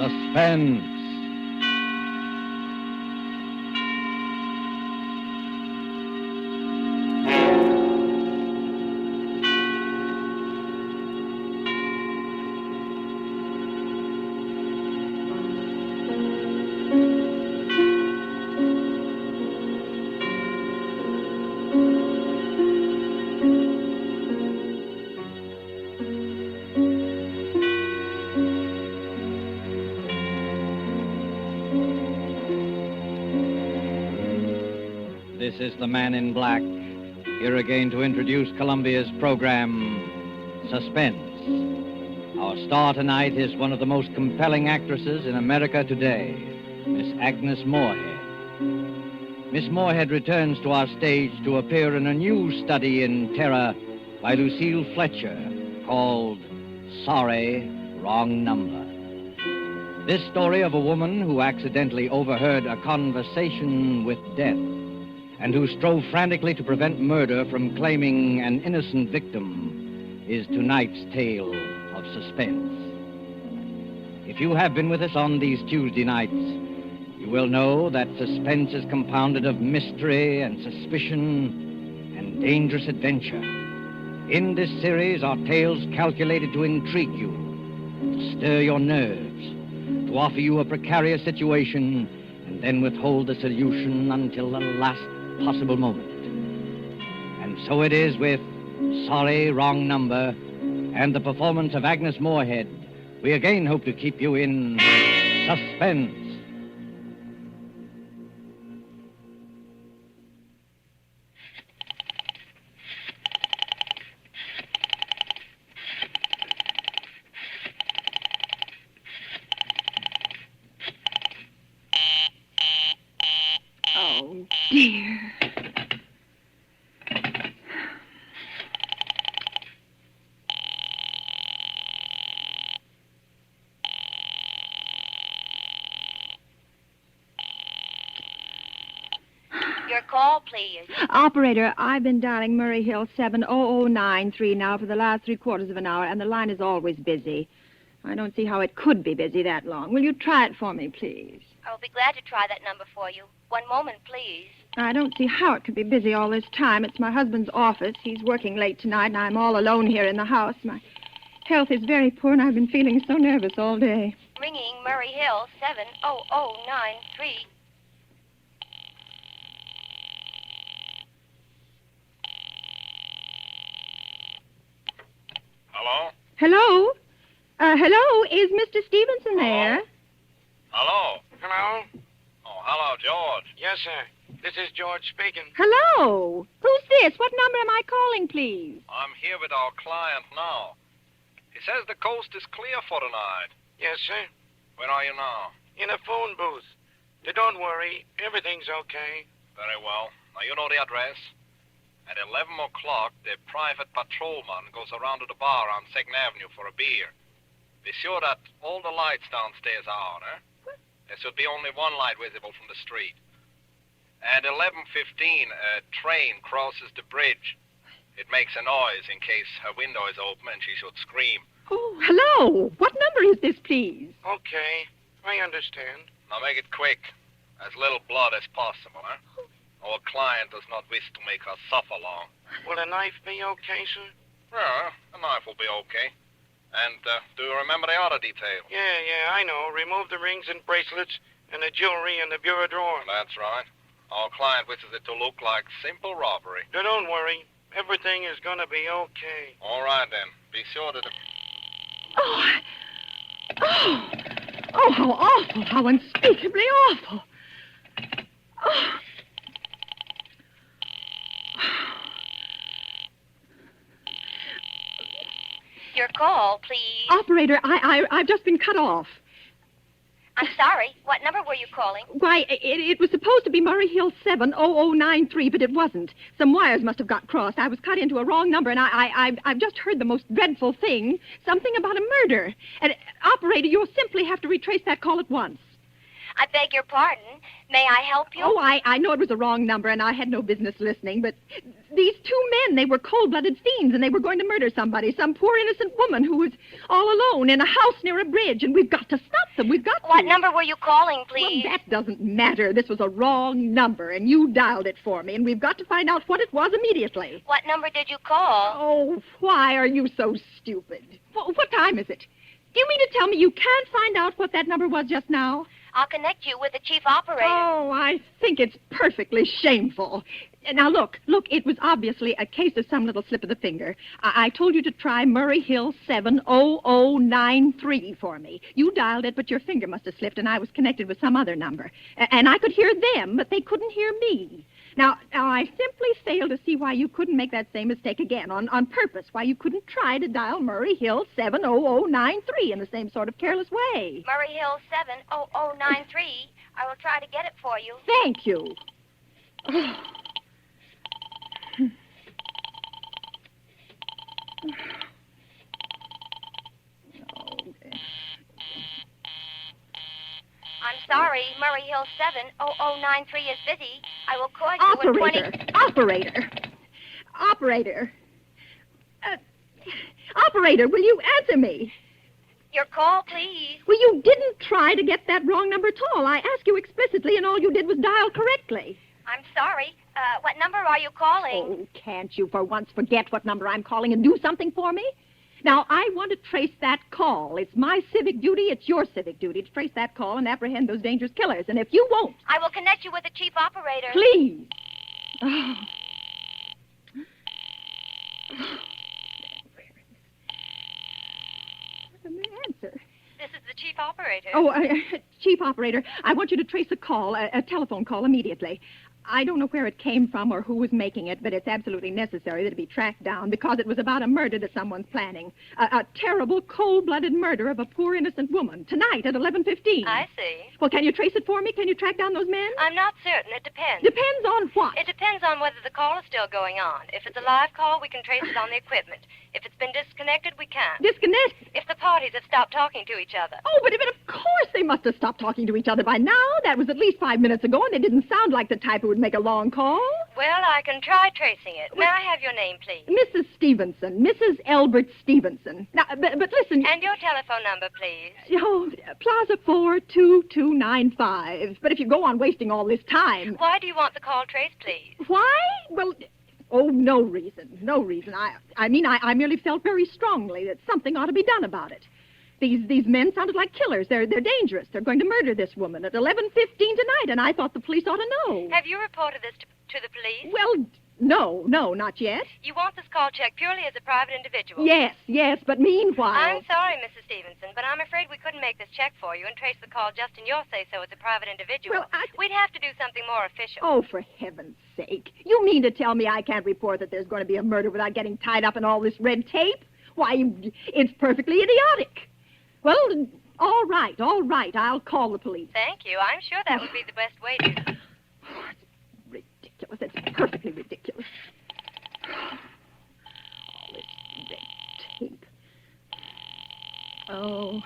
Suspense. This is the Man in Black, here again to introduce Columbia's program, Suspense. Our star tonight is one of the most compelling actresses in America today, Miss Agnes Moorehead. Miss Moorehead returns to our stage to appear in a new study in terror by Lucille Fletcher called Sorry, Wrong Number. This story of a woman who accidentally overheard a conversation with death and who strove frantically to prevent murder from claiming an innocent victim is tonight's tale of suspense. If you have been with us on these Tuesday nights, you will know that suspense is compounded of mystery and suspicion and dangerous adventure. In this series are tales calculated to intrigue you, to stir your nerves, to offer you a precarious situation, and then withhold the solution until the last possible moment. And so it is with Sorry, Wrong Number and the performance of Agnes Moorehead. We again hope to keep you in suspense. Oh, dear. Your call, please. Operator, I've been dialing Murray Hill 70093 now for the last 3/4 of an hour, and the line is always busy. I don't see how it could be busy that long. Will you try it for me, please? I'll be glad to try that number for you. One moment, please. I don't see how it could be busy all this time. It's my husband's office. He's working late tonight, and I'm all alone here in the house. My health is very poor, and I've been feeling so nervous all day. Ringing Murray Hill 70093. Hello? Hello? Hello? Is Mr. Stevenson there? Hello? Hello? Oh, hello, George. Yes, sir. This is George speaking. Hello? Who's this? What number am I calling, please? I'm here with our client now. He says the coast is clear for tonight. Yes, sir. Where are you now? In a phone booth. But don't worry. Everything's okay. Very well. Now, you know the address? At 11 o'clock, the private patrolman goes around to the bar on 2nd Avenue for a beer. Be sure that all the lights downstairs are on, eh? There should be only one light visible from the street. At 11:15, a train crosses the bridge. It makes a noise in case her window is open and she should scream. Oh, hello. What number is this, please? Okay. I understand. Now make it quick. As little blood as possible, eh? Our client does not wish to make her suffer long. Will a knife be okay, sir? Yeah, a knife will be okay. And do you remember the other detail? Yeah, I know. Remove the rings and bracelets and the jewelry in the bureau drawer. That's right. Our client wishes it to look like simple robbery. Now, don't worry. Everything is going to be okay. All right, then. Be sure that... Oh, how awful. How unspeakably awful. Oh. Your call, please. Operator, I've just been cut off. I'm sorry. What number were you calling? Why, it was supposed to be Murray Hill 70093, but it wasn't. Some wires must have got crossed. I was cut into a wrong number, and I've just heard the most dreadful thing. Something about a murder. And, operator, you'll simply have to retrace that call at once. I beg your pardon. May I help you? Oh, I know it was the wrong number, and I had no business listening, but these two men, they were cold-blooded fiends, and they were going to murder somebody, some poor innocent woman who was all alone in a house near a bridge, and we've got to stop them. We've got to. What number were you calling, please? Well, that doesn't matter. This was a wrong number, and you dialed it for me, and we've got to find out what it was immediately. What number did you call? Oh, why are you so stupid? What time is it? Do you mean to tell me you can't find out what that number was just now? I'll connect you with the chief operator. Oh, I think it's perfectly shameful. Now, look, it was obviously a case of some little slip of the finger. I told you to try Murray Hill 70093 for me. You dialed it, but your finger must have slipped, and I was connected with some other number. And I could hear them, but they couldn't hear me. Now, I simply fail to see why you couldn't make that same mistake again, on purpose, why you couldn't try to dial Murray Hill 70093 in the same sort of careless way. Murray Hill 70093. I will try to get it for you. Thank you. I'm sorry, Murray Hill 70093 is busy. I will call you in 20... Operator, will you answer me? Your call, please. Well, you didn't try to get that wrong number at all. I asked you explicitly, and all you did was dial correctly. I'm sorry. What number are you calling? Oh, can't you for once forget what number I'm calling and do something for me? Now, I want to trace that call. It's my civic duty, it's your civic duty to trace that call and apprehend those dangerous killers. And if you won't... I will connect you with the chief operator. Please. Oh. Where's the answer? This is the chief operator. Oh, chief operator, I want you to trace a call, a telephone call immediately. I don't know where it came from or who was making it, but it's absolutely necessary that it be tracked down because it was about a murder that someone's planning. A terrible, cold-blooded murder of a poor innocent woman tonight at 11:15. I see. Well, can you trace it for me? Can you track down those men? I'm not certain. It depends. Depends on what? It depends on whether the call is still going on. If it's a live call, we can trace it on the equipment. If it's been disconnected, we can't. Disconnected? If the parties have stopped talking to each other. Oh, but of course they must have stopped talking to each other by now. That was at least 5 minutes ago, and they didn't sound like the type who would make a long call. Well, I can try tracing it. May I have your name, please? Mrs. Stevenson. Mrs. Elbert Stevenson. Now, but listen... And your telephone number, please. Oh, Plaza 42295. But if you go on wasting all this time... Why do you want the call traced, please? Why? Well... Oh, no reason. No reason. I mean, I merely felt very strongly that something ought to be done about it. These men sounded like killers. They're dangerous. They're going to murder this woman at 11:15 tonight, and I thought the police ought to know. Have you reported this to the police? Well, no, not yet. You want this call checked purely as a private individual? Yes, but meanwhile... I'm sorry, Mrs. Stevenson, but I'm afraid we couldn't make this check for you and trace the call just in your say-so as a private individual. Well, We'd have to do something more official. Oh, for heaven's sake. You mean to tell me I can't report that there's going to be a murder without getting tied up in all this red tape? Why, it's perfectly idiotic. Well, all right. I'll call the police. Thank you. I'm sure that would be the best way to... Oh, it's ridiculous. It's perfectly ridiculous. All this red tape. Oh.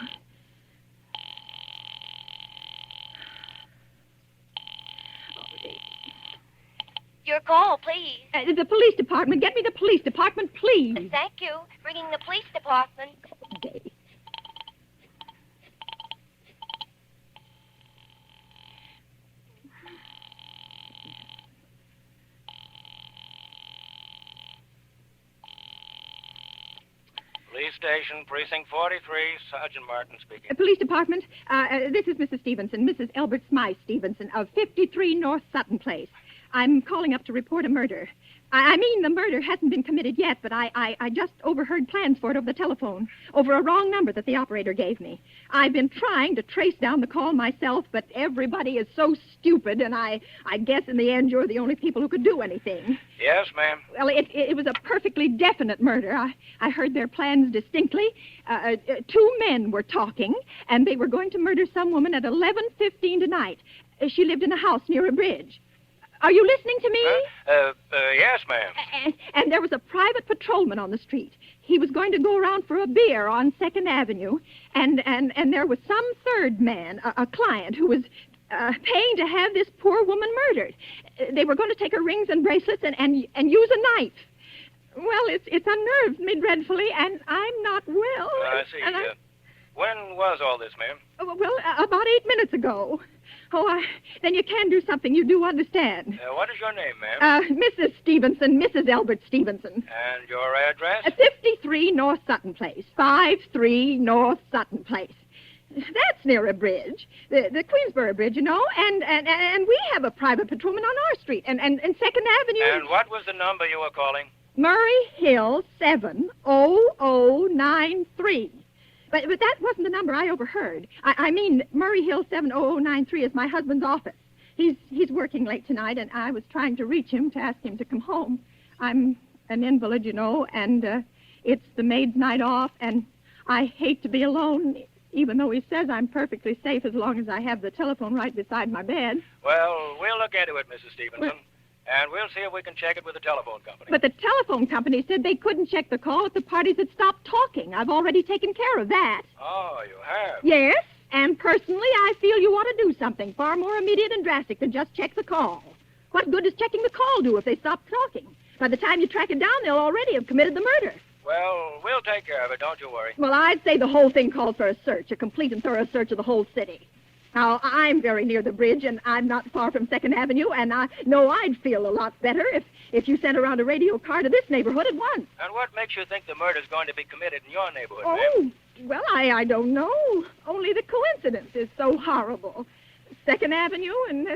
Your call, please. The police department. Get me the police department, please. Thank you. Ringing the police department. Okay. Police station, precinct 43, Sergeant Martin speaking. Police department. This is Mrs. Stevenson, Mrs. Elbert Smythe Stevenson of 53 North Sutton Place. I'm calling up to report a murder. I mean, the murder hasn't been committed yet, but I just overheard plans for it over the telephone, over a wrong number that the operator gave me. I've been trying to trace down the call myself, but everybody is so stupid, and I guess in the end you're the only people who could do anything. Yes, ma'am. Well, it was a perfectly definite murder. I heard their plans distinctly. Two men were talking, and they were going to murder some woman at 11:15 tonight. She lived in a house near a bridge. Are you listening to me? Yes, ma'am. And there was a private patrolman on the street. He was going to go around for a beer on 2nd Avenue, and there was some third man, a client, who was paying to have this poor woman murdered. They were going to take her rings and bracelets and use a knife. Well, it's unnerved me dreadfully, and I'm not well. I see. When was all this, ma'am? Well, about 8 minutes ago. Oh, then you can do something. You do understand. What is your name, ma'am? Mrs. Stevenson, Mrs. Elbert Stevenson. And your address? 53 North Sutton Place. 53 North Sutton Place. That's near a bridge, the Queensboro Bridge, you know, and we have a private patrolman on our street, and 2nd Avenue. And what was the number you were calling? Murray Hill 70093. But that wasn't the number I overheard. I mean, Murray Hill 70093 is my husband's office. He's working late tonight, and I was trying to reach him to ask him to come home. I'm an invalid, you know, and it's the maid's night off, and I hate to be alone, even though he says I'm perfectly safe as long as I have the telephone right beside my bed. Well, we'll look into it, Mrs. Stevenson. And we'll see if we can check it with the telephone company. But the telephone company said they couldn't check the call if the parties had stopped talking. I've already taken care of that. Oh, you have? Yes, and personally, I feel you ought to do something far more immediate and drastic than just check the call. What good does checking the call do if they stop talking? By the time you track it down, they'll already have committed the murder. Well, we'll take care of it, don't you worry. Well, I'd say the whole thing calls for a search, a complete and thorough search of the whole city. Now, I'm very near the bridge, and I'm not far from 2nd Avenue, and I know I'd feel a lot better if you sent around a radio car to this neighborhood at once. And what makes you think the murder's going to be committed in your neighborhood, ma'am? Oh, well, I don't know. Only the coincidence is so horrible. 2nd Avenue and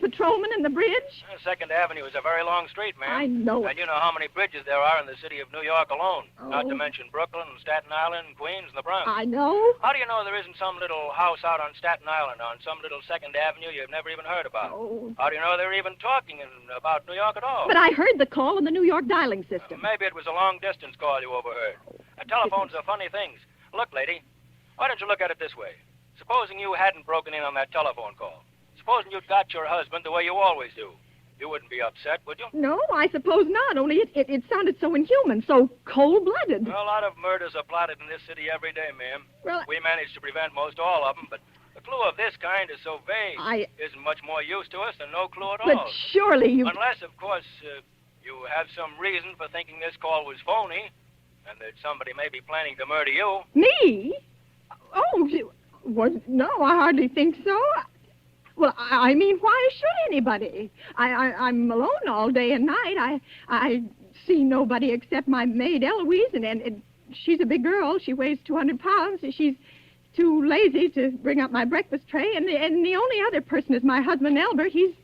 patrolman and the bridge. 2nd Avenue is a very long street, ma'am. I know it. And you know how many bridges there are in the city of New York alone. Oh. Not to mention Brooklyn and Staten Island and Queens and the Bronx. I know. How do you know there isn't some little house out on Staten Island on some little 2nd Avenue you've never even heard about? Oh. How do you know they're even talking about New York at all? But I heard the call on the New York dialing system. Maybe it was a long-distance call you overheard. Telephones are funny things. Look, lady, why don't you look at it this way? Supposing you hadn't broken in on that telephone call. Supposing you'd got your husband the way you always do. You wouldn't be upset, would you? No, I suppose not, only it sounded so inhuman, so cold-blooded. Well, a lot of murders are plotted in this city every day, ma'am. Well, we manage to prevent most all of them, but a clue of this kind is so vague. Isn't much more use to us than no clue at all. But surely you... Unless, of course, you have some reason for thinking this call was phony, and that somebody may be planning to murder you. Me? Oh, no, I hardly think so. Well, I mean, why should anybody? I'm alone all day and night. I see nobody except my maid, Eloise, and she's a big girl. She weighs 200 pounds. She's too lazy to bring up my breakfast tray. And the only other person is my husband, Elbert. He's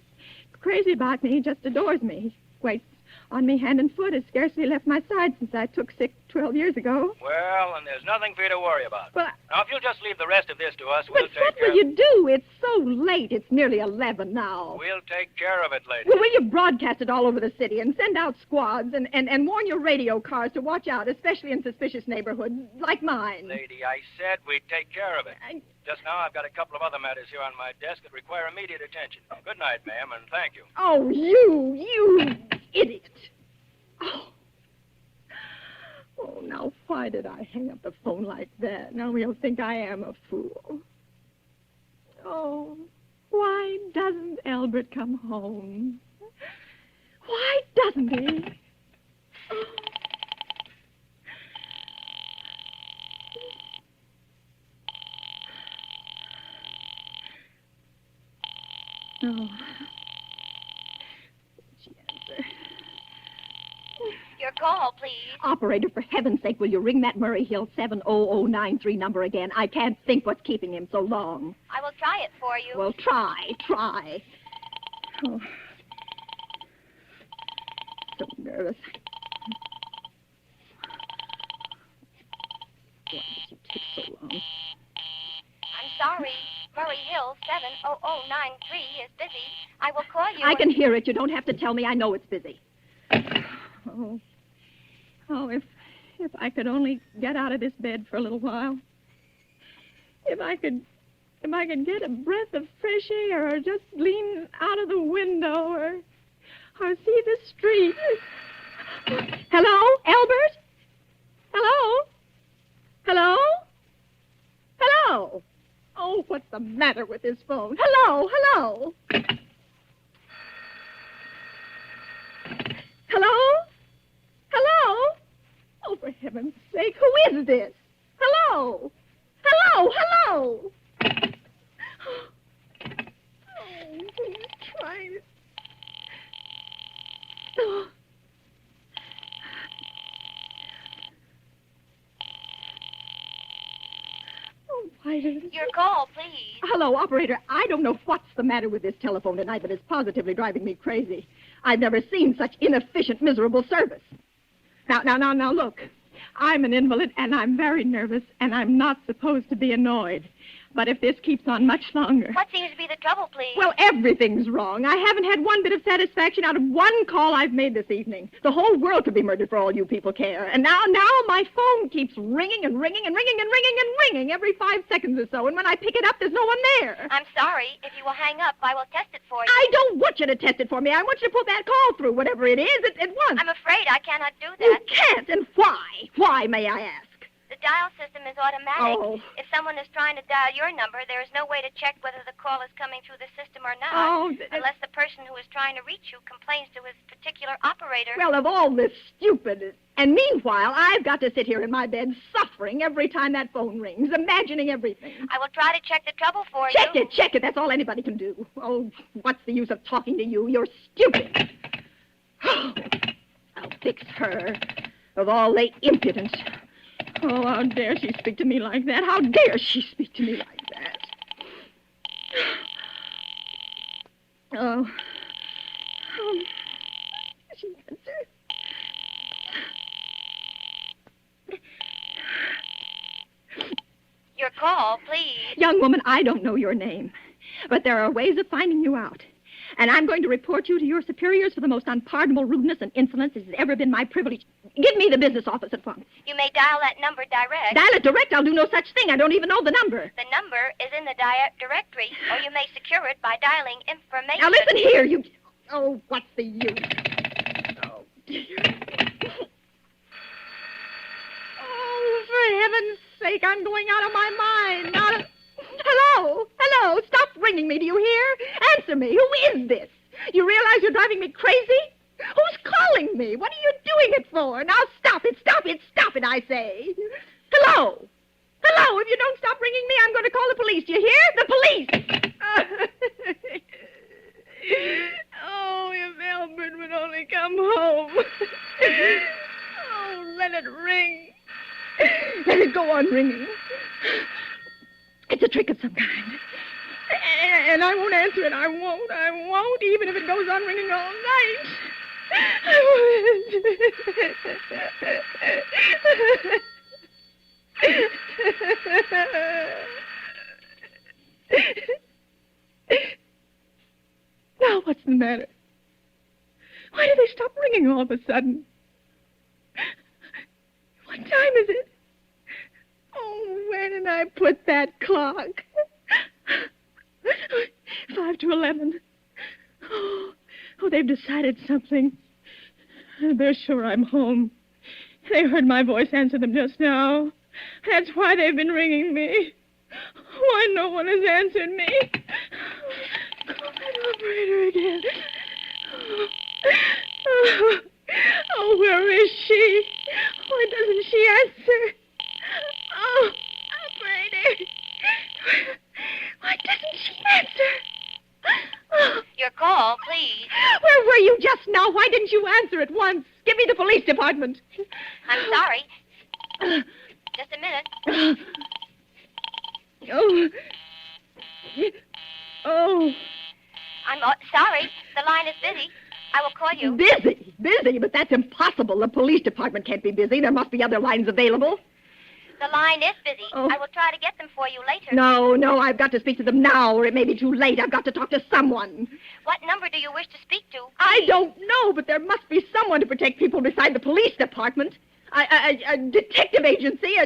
crazy about me. He just adores me. He waits on me hand and foot. Has scarcely left my side since I took sick 12 years ago. Well, and there's nothing for you to worry about. Well, now, if you'll just leave the rest of this to us, we'll take care of it. But what will you do? It's so late. It's nearly 11 now. We'll take care of it, lady. Well, will you broadcast it all over the city and send out squads and warn your radio cars to watch out, especially in suspicious neighborhoods like mine? Lady, I said we'd take care of it. Just now, I've got a couple of other matters here on my desk that require immediate attention. Good night, ma'am, and thank you. Oh, you idiot. Oh, now, why did I hang up the phone like that? Now he'll think I am a fool. Oh, why doesn't Elbert come home? Why doesn't he? Oh. Your call, please. Operator, for heaven's sake, will you ring that Murray Hill 70093 number again? I can't think what's keeping him so long. I will try it for you. Well, try. Oh. So nervous. Why did you take so long? I'm sorry. Murray Hill 70093 is busy. I will call you. I can hear it. You don't have to tell me. I know it's busy. Oh, if I could only get out of this bed for a little while. If I could get a breath of fresh air, or just lean out of the window, or see the street. Hello, Elbert? Hello? Oh, what's the matter with this phone? Hello, hello. Hello? Hello? Oh, for heaven's sake, who is this? Hello? Hello, hello. Oh, who's trying to... Oh. Oh, why did it... Your call, please. Hello, operator. I don't know what's the matter with this telephone tonight, but it's positively driving me crazy. I've never seen such inefficient, miserable service. Now, look. I'm an invalid, and I'm very nervous, and I'm not supposed to be annoyed. But if this keeps on much longer... What seems to be the trouble, please? Well, everything's wrong. I haven't had one bit of satisfaction out of one call I've made this evening. The whole world could be murdered for all you people care. And now my phone keeps ringing and ringing and ringing and ringing and ringing every 5 seconds or so. And when I pick it up, there's no one there. I'm sorry. If you will hang up, I will test it for you. I don't want you to test it for me. I want you to put that call through, whatever it is, at once. I'm afraid I cannot do that. You can't, and why? Why, may I ask? The dial system is automatic. Oh. If someone is trying to dial your number, there is no way to check whether the call is coming through the system or not. Oh, unless the person who is trying to reach you complains to his particular operator. Well, of all this stupid... And meanwhile, I've got to sit here in my bed suffering every time that phone rings, imagining everything. I will try to check the trouble for you. Check it. That's all anybody can do. Oh, what's the use of talking to you? You're stupid. I'll fix her. Of all the impudence. Oh, how dare she speak to me like that? How dare she speak to me like that? Oh. She answered. Your call, please. Young woman, I don't know your name, but there are ways of finding you out. And I'm going to report you to your superiors for the most unpardonable rudeness and insolence it has ever been my privilege. Give me the business office at once. You may dial that number direct. Dial it direct? I'll do no such thing. I don't even know the number. The number is in the directory, or you may secure it by dialing information. Now listen here, you... Oh, what's the use? Oh, dear. Oh, for heaven's sake, I'm going out of my mind. Hello? Hello? Stop ringing me, do you hear? Answer me. Who is this? You realize you're driving me crazy? Who's calling me? What are you doing it for? Now stop it, I say. Hello? Hello? If you don't stop ringing me, I'm going to call the police. Do you hear? The police! Oh, if Elbert would only come home. Oh, let it ring. Let it go on ringing. It's a trick of some kind. And I won't answer it. I won't, even if it goes on ringing all night. I won't. Now, what's the matter? Why did they stop ringing all of a sudden? What time is it? Oh, where did I put that clock? 5 to 11. Oh, they've decided something. They're sure I'm home. They heard my voice answer them just now. That's why they've been ringing me. Why no one has answered me? Call that operator again. Oh, where is she? Why doesn't she answer? Oh, operator. Why doesn't she answer? Oh. Your call, please. Where were you just now? Why didn't you answer at once? Give me the police department. I'm sorry. Just a minute. Oh. Oh. I'm sorry. The line is busy. I will call you. Busy? But that's impossible. The police department can't be busy. There must be other lines available. The line is busy. Oh. I will try to get them for you later. No, I've got to speak to them now, or it may be too late. I've got to talk to someone. What number do you wish to speak to? I don't know, but there must be someone to protect people beside the police department. A detective agency.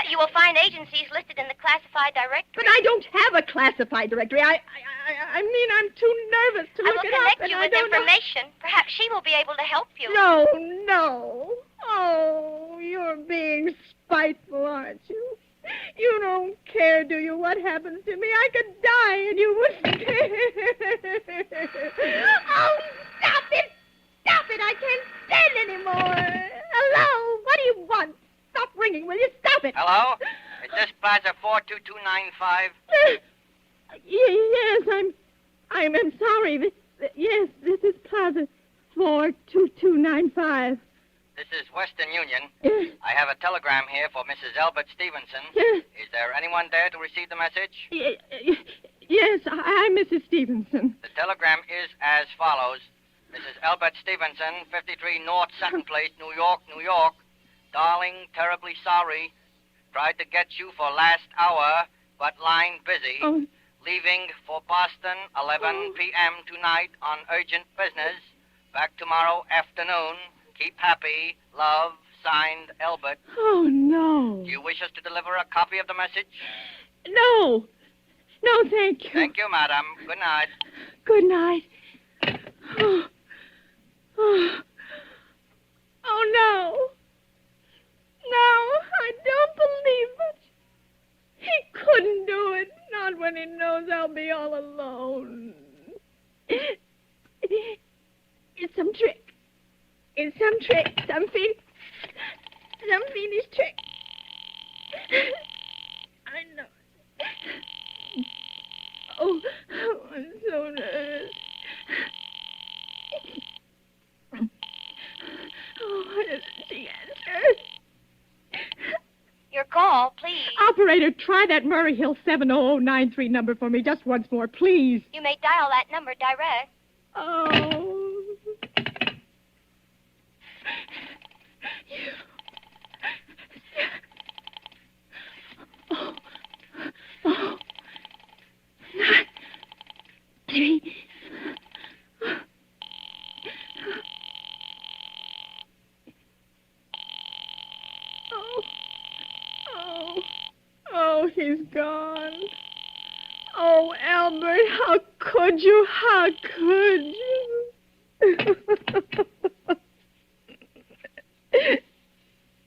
You will find agencies listed in the classified directory. But I don't have a classified directory. I mean, I'm too nervous to look it up. I will connect you with information. Perhaps she will be able to help you. No. Oh, you're being spiteful, aren't you? You don't care, do you, what happens to me? I could die and you wouldn't care. Oh, stop it! Stop it! I can't stand anymore. Hello? What do you want? Stop ringing, will you? Stop it. Hello? Is this Plaza 42295? Yes, I'm sorry. Yes, this is Plaza 42295. This is Western Union. Yes. I have a telegram here for Mrs. Elbert Stevenson. Yes. Is there anyone there to receive the message? Yes, I'm Mrs. Stevenson. The telegram is as follows. Mrs. Elbert Stevenson, 53 North Sutton Place, New York, New York. Darling, terribly sorry. Tried to get you for last hour, but line busy. Oh. Leaving for Boston, 11 p.m. tonight on urgent business. Back tomorrow afternoon. Keep happy. Love, signed, Elbert. Oh, no. Do you wish us to deliver a copy of the message? No. No, thank you. Thank you, madam. Good night. Good night. Oh. Oh, no. No, I don't believe it. He couldn't do it. Not when he knows I'll be all alone. It's some trick. It's some trick. Some fiendish trick. I know. Oh, I'm so nervous. Oh, why doesn't she answer? Your call, please. Operator, try that Murray Hill 70093 number for me just once more, please. You may dial that number direct. Oh. Oh. 9, 3. Oh, he's gone. Oh, Albert, how could you? How could you?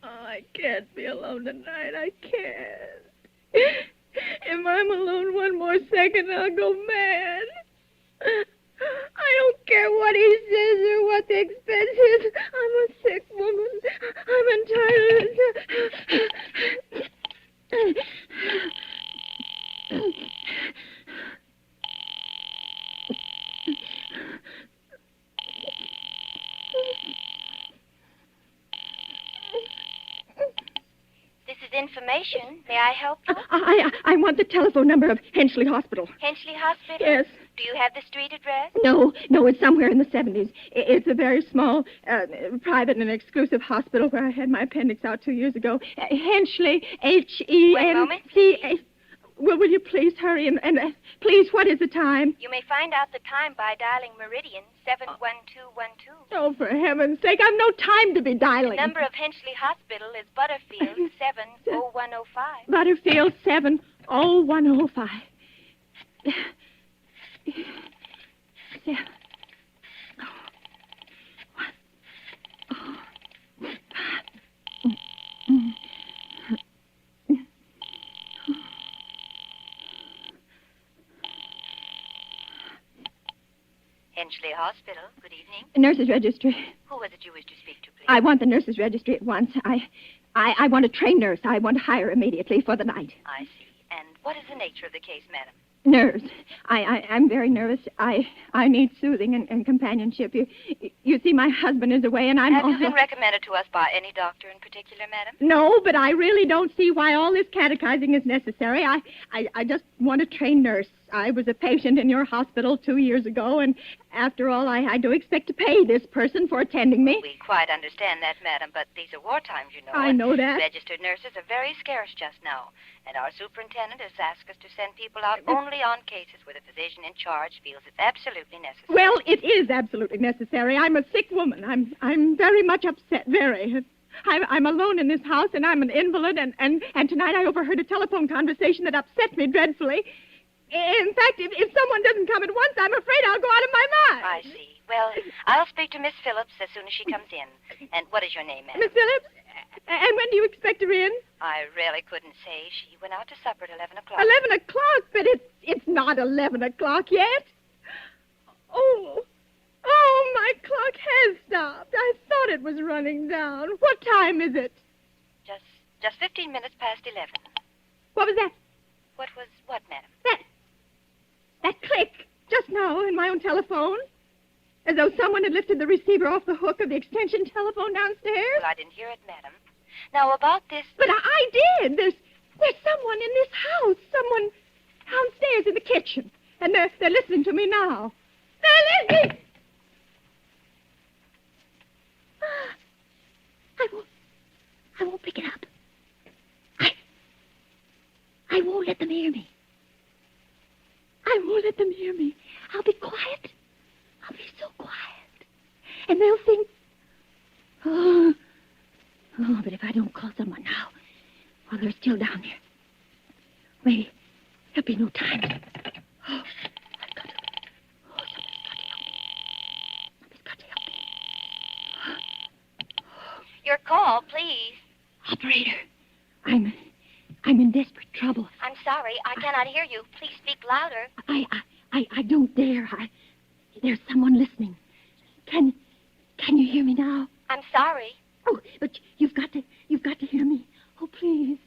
Oh, I can't be alone tonight. I can't. If I'm alone one more second, I'll go mad. I don't care what he says or what the expense is. I'm a sick woman. I'm entitled. This is information. May I help you? I want the telephone number of Henchley Hospital. Henchley Hospital? Yes. Do you have the street address? No, it's somewhere in the 70s. It's a very small, private and exclusive hospital where I had my appendix out 2 years ago. Henchley, H-E-N-C-A... One moment, please. Well, will you please hurry and please, what is the time? You may find out the time by dialing Meridian 71212. Oh, for heaven's sake, I've no time to be The dialing. number of Henchley Hospital is Butterfield 70105. Butterfield 70105. 7. Henchley Hospital. Good evening. Nurses registry. Who was it you wished to speak to, please? I want the nurses registry at once. I want a trained nurse. I want to hire immediately for the night. I see. And what is the nature of the case, madam? Nerves. I'm very nervous. I need soothing and companionship. You see, my husband is away, and I'm Have you also... been recommended to us by any doctor in particular, madam? No, but I really don't see why all this catechizing is necessary. I just want a trained nurse. I was a patient in your hospital 2 years ago, and after all, I do expect to pay this person for attending me. We quite understand that, madam, but these are war times, you know. I know that. Registered nurses are very scarce just now, and our superintendent has asked us to send people out only on cases where the physician in charge feels it's absolutely necessary. Well, it is absolutely necessary. I'm a sick woman. I'm very much upset, very. I'm alone in this house, and I'm an invalid, and tonight I overheard a telephone conversation that upset me dreadfully. In fact, if someone doesn't come at once, I'm afraid I'll go out of my mind. I see. Well, I'll speak to Miss Phillips as soon as she comes in. And what is your name, madam? Miss Phillips? And when do you expect her in? I really couldn't say. She went out to supper at 11 o'clock. 11 o'clock, but it's not 11 o'clock yet. Oh, my clock has stopped. I thought it was running down. What time is it? Just 15 minutes past 11. What was that? What was what, madam? That click just now in my own telephone. As though someone had lifted the receiver off the hook of the extension telephone downstairs. Well, I didn't hear it, madam. Now, about this... But I did. There's someone in this house. Someone downstairs in the kitchen. And they're listening to me now. They're listening! I won't pick it up. I won't let them hear me. I won't let them hear me. I'll be quiet. I'll be so quiet. And they'll think... Oh, but if I don't call someone now, while they're still down there, maybe there'll be no time. Oh, I've got to... Oh, somebody's got to help me. Your call, please. Operator, I'm in desperate trouble. I'm sorry. I cannot hear you. Please speak louder. I don't dare. There's someone listening. Can you hear me now? I'm sorry. Oh, but you've got to hear me. Oh, please,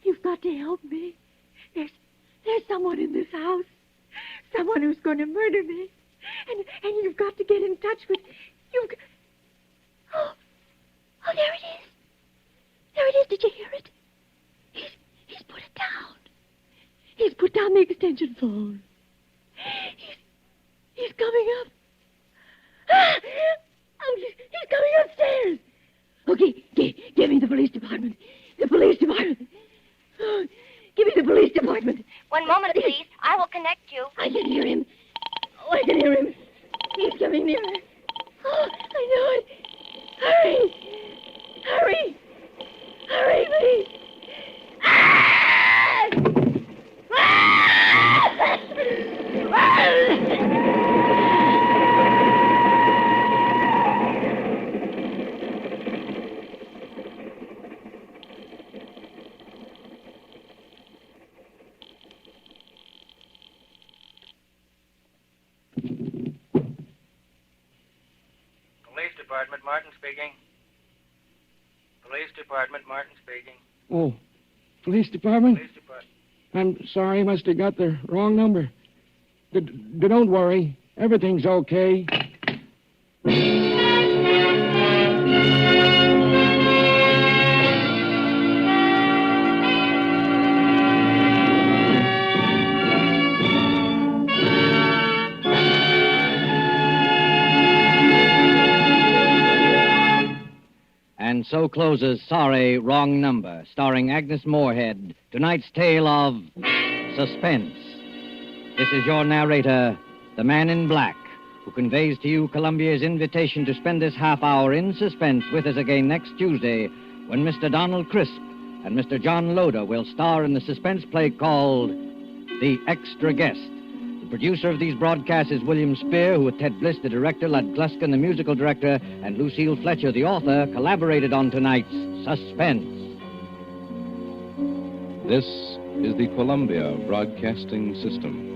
you've got to help me. There's someone in this house, someone who's going to murder me, and you've got to get in touch with. Oh, there it is. There it is. Did you hear it? He's put it down. He's put down the extension phone. He's coming up. Oh, he's coming upstairs. Okay, give me the police department. The police department. Oh, give me the police department. One moment, please. I will connect you. I can hear him. Oh, I can hear him. He's coming nearer. Oh, I know it. Hurry, please. Ah! Police Department, Martin speaking. Police Department, Martin speaking. Oh, police department? Police Department. I'm sorry, must have got the wrong number. Don't worry. Everything's okay. And so closes Sorry, Wrong Number, starring Agnes Moorehead, tonight's tale of Suspense. This is your narrator, the man in black, who conveys to you Columbia's invitation to spend this half hour in suspense with us again next Tuesday, when Mr. Donald Crisp and Mr. John Loder will star in the suspense play called The Extra Guest. The producer of these broadcasts is William Spear, who with Ted Bliss, the director, Lud Gluskin, the musical director, and Lucille Fletcher, the author, collaborated on tonight's Suspense. This is the Columbia Broadcasting System.